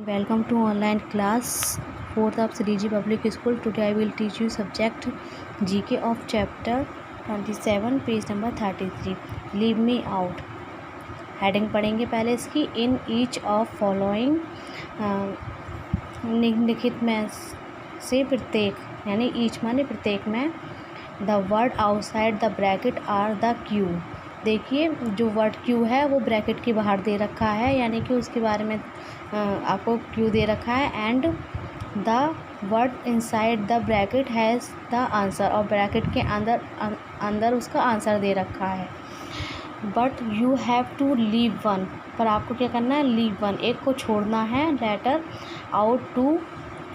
Welcome to online class 4th of CDG Public School. Today I will teach you subject GK of chapter 27 page number 33. Leave me out. Heading पढ़ेंगे पहले इसकी. In each of following निम्नलिखित में से प्रत्येक, यानी each माने प्रत्येक में, the word outside the bracket are the Q. देखिए जो वर्ड क्यू है वो ब्रैकेट के बाहर दे रखा है, यानी कि उसके बारे में आपको क्यू दे रखा है. And the word inside the bracket has the answer, और ब्रैकेट के अंदर उसका आंसर दे रखा है. But you have to leave one, पर आपको क्या करना है, लीव वन, एक को छोड़ना है. Letter out to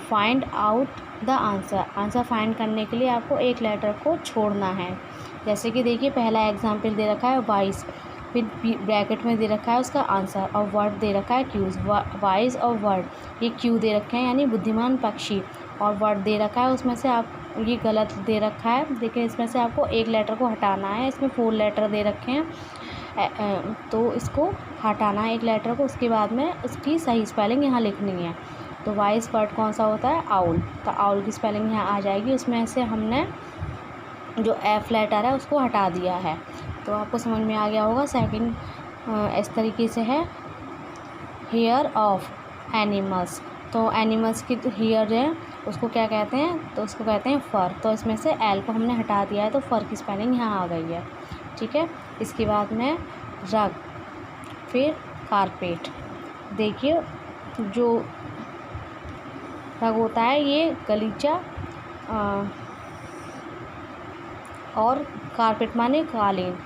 find out the answer, answer find करने के लिए आपको एक लेटर को छोड़ना है. जैसे कि देखिए पहला एग्जाम्पल दे रखा है वाइस, फिर ब्रैकेट में दे रखा है उसका आंसर, और वर्ड दे रखा है क्यूज. वाइस और वर्ड, ये क्यू दे रखे हैं यानी बुद्धिमान पक्षी, और वर्ड दे रखा है उसमें से आप ये गलत दे रखा है. देखिए इसमें से आपको एक लेटर को हटाना है. इसमें 4 लेटर दे रखे हैं, तो इसको हटाना है एक लेटर को. उसके बाद में उसकी सही स्पेलिंग यहाँ लिखनी है. तो वाइस वर्ड कौन सा होता है, आउल, तो आउल की स्पेलिंग यहाँ आ जाएगी. उसमें से हमने जो एफ लेटर है उसको हटा दिया है. तो आपको समझ में आ गया होगा. सेकंड इस तरीके से है, हेयर ऑफ एनिमल्स. तो एनिमल्स की तो हेयर है उसको क्या कहते हैं, तो उसको कहते हैं फर. तो इसमें से एल को हमने हटा दिया है, तो फर की स्पेलिंग यहाँ आ गई है. ठीक है. इसके बाद में रग, फिर कारपेट. देखिए जो रग होता है ये गलीचा, और कारपेट माने कालीन.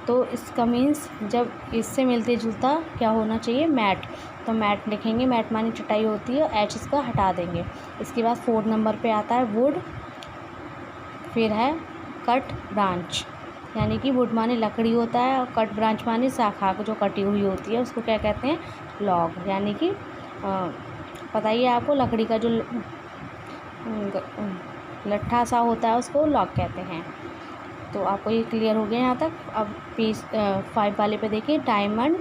तो इसका मीन्स जब इससे मिलते जुलता क्या होना चाहिए, मैट. तो मैट लिखेंगे, मैट माने चटाई होती है, एच इसका हटा देंगे. इसके बाद 4 नंबर पे आता है वुड, फिर है कट ब्रांच, यानी कि वुड माने लकड़ी होता है, और कट ब्रांच माने शाखा जो कटी हुई होती है उसको क्या कहते हैं, लॉग. यानी कि पता ही है आपको, लकड़ी का जो लट्ठा सा होता है उसको लॉग कहते हैं. तो आपको ये क्लियर हो गया यहाँ तक. अब पेज 5 वाले पे देखिए, डायमंड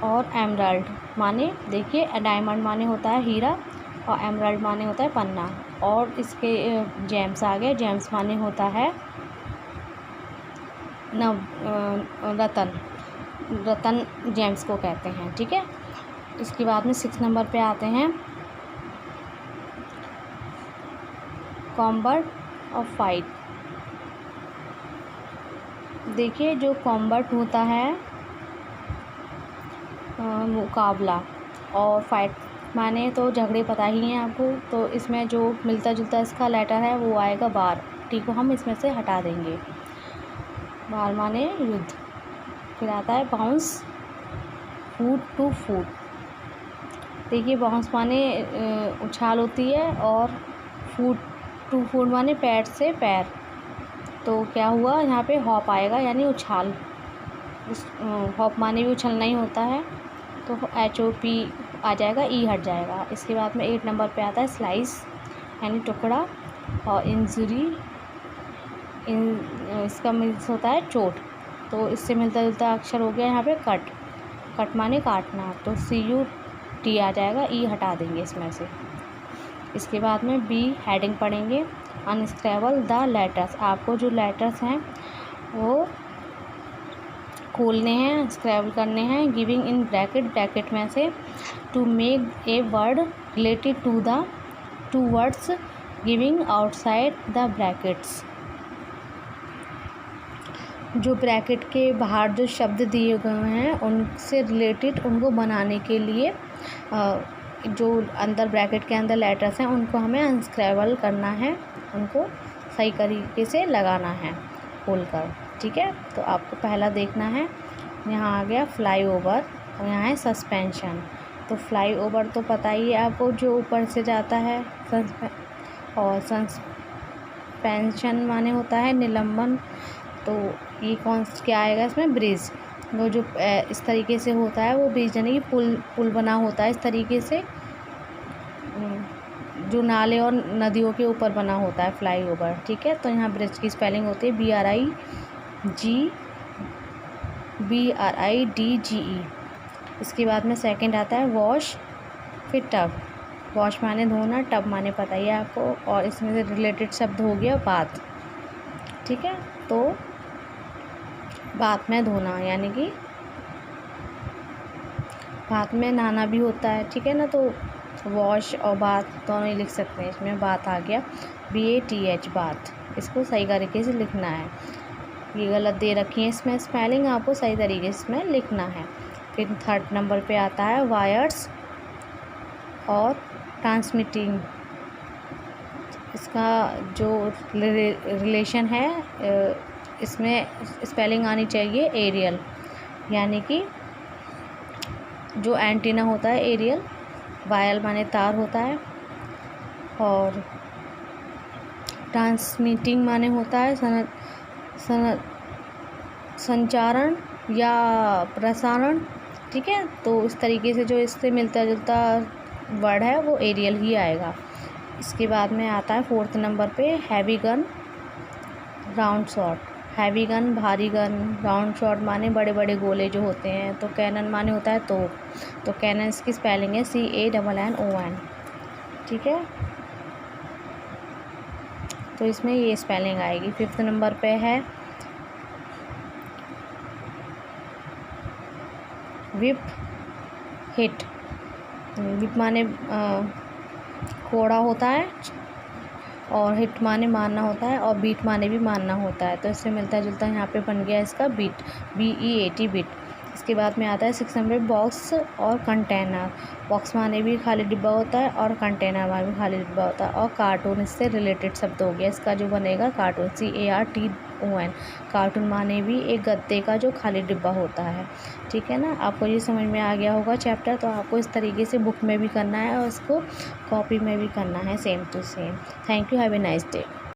और एमराल्ड माने, देखिए डायमंड माने होता है हीरा, और एमराल्ड माने होता है पन्ना, और इसके जेम्स आ गए. जेम्स माने होता है रतन, रतन जेम्स को कहते हैं. ठीक है. इसके बाद में 6 नंबर पे आते हैं, कॉम्बैट और फाइट. देखिए जो कॉम्बैट होता है मुकाबला, और फाइट माने तो झगड़े, पता ही है आपको. तो इसमें जो मिलता जुलता इसका लेटर है वो आएगा बार. ठीक को हम इसमें से हटा देंगे. बार माने युद्ध. फिर आता है बाउंस, फूट टू फूट. देखिए बाउंस माने उछाल होती है, और फूट टू फूट माने पैर से पैर. तो क्या हुआ यहाँ पे, हॉप आएगा यानी उछाल. हॉप माने भी उछलना ही होता है, तो HOP आ जाएगा, ई हट जाएगा. इसके बाद में 8 नंबर पे आता है स्लाइस, यानी टुकड़ा, और इंजरी, इसका मीन्स होता है चोट. तो इससे मिलता जुलता अक्षर हो गया यहाँ पे कट. कट माने काटना, तो CUT आ जाएगा, ई हटा देंगे इसमें से. इसके बाद में बी हेडिंग पढ़ेंगे, अनस्क्रैबल द लेटर्स. आपको जो लेटर्स हैं वो खोलने हैं, स्क्रैबल करने हैं. गिविंग इन ब्रैकेट, ब्रैकेट में से, to make a word related to the two words giving outside the brackets. जो ब्रैकेट के बाहर जो शब्द दिए गए हैं उनसे रिलेटेड, उनको बनाने के लिए जो अंदर ब्रैकेट के अंदर लेटर्स हैं उनको हमें अनस्क्रैबल करना है, उनको सही तरीके से लगाना है खोलकर. ठीक है. तो आपको पहला देखना है, यहाँ आ गया फ्लाई ओवर, और यहाँ है सस्पेंशन. तो फ्लाई ओवर तो पता ही है आपको, जो ऊपर से जाता है. और सस्पेंशन माने होता है निलंबन. तो ये क्या आएगा इसमें, ब्रिज. वो जो इस तरीके से होता है वो ब्रिज, यानी कि पुल बना होता है इस तरीके से, जो नाले और नदियों के ऊपर बना होता है, फ्लाई ओवर. ठीक है. तो यहाँ ब्रिज की स्पेलिंग होती है BRIDGE. इसके बाद में सेकंड आता है वॉश फिर टब, वॉश माने धोना, टब माने पता ही है आपको, और इसमें से रिलेटेड शब्द हो गया बाथ। ठीक है, तो बाथ में धोना यानी कि बाथ में नहाना भी होता है। ठीक है ना, तो वॉश और बाथ दोनों ही लिख सकते हैं। इसमें बात आ गया BATH बाथ, इसको सही तरीके से लिखना है। ये गलत दे रखी है इसमें स्पेलिंग, आपको सही तरीके से इसमें लिखना है। फिर 3rd नंबर पे आता है वायर्स और ट्रांसमिटिंग। इसका जो रिलेशन है इसमें स्पेलिंग आनी चाहिए एरियल, यानी कि जो एंटीना होता है एरियल, वायर माने तार होता है, और ट्रांसमिटिंग माने होता है संचारण या प्रसारण। ठीक है, तो इस तरीके से जो इससे मिलता जुलता वर्ड है वो एरियल ही आएगा। इसके बाद में आता है 4th नंबर पे heavy gun round shot. Heavy gun भारी गन, राउंड शॉट माने बड़े बड़े गोले जो होते हैं, तो कैनन माने होता है तोप, तो कैनन की स्पेलिंग है CANNON। ठीक है, तो इसमें ये स्पेलिंग आएगी। 5th नंबर पे है विप हिट। विप माने कोड़ा होता है, और हिट माने मारना होता है, और बीट माने भी मारना होता है, तो इससे मिलता जुलता यहाँ पे बन गया इसका बीट, BEAT बीट। इसके बाद में आता है 6 नंबर बॉक्स और कंटेनर। बॉक्स माने भी खाली डिब्बा होता है, और कंटेनर माने भी खाली डिब्बा होता है, और कार्टून इससे रिलेटेड शब्द हो गया। इसका जो बनेगा कार्टून, CARTOON। कार्टून माने भी एक गद्दे का जो खाली डिब्बा होता है। ठीक है ना, आपको ये समझ में आ गया होगा चैप्टर, तो आपको इस तरीके से बुक में भी करना है और इसको कॉपी में भी करना है, same to same. Thank you, have a nice day.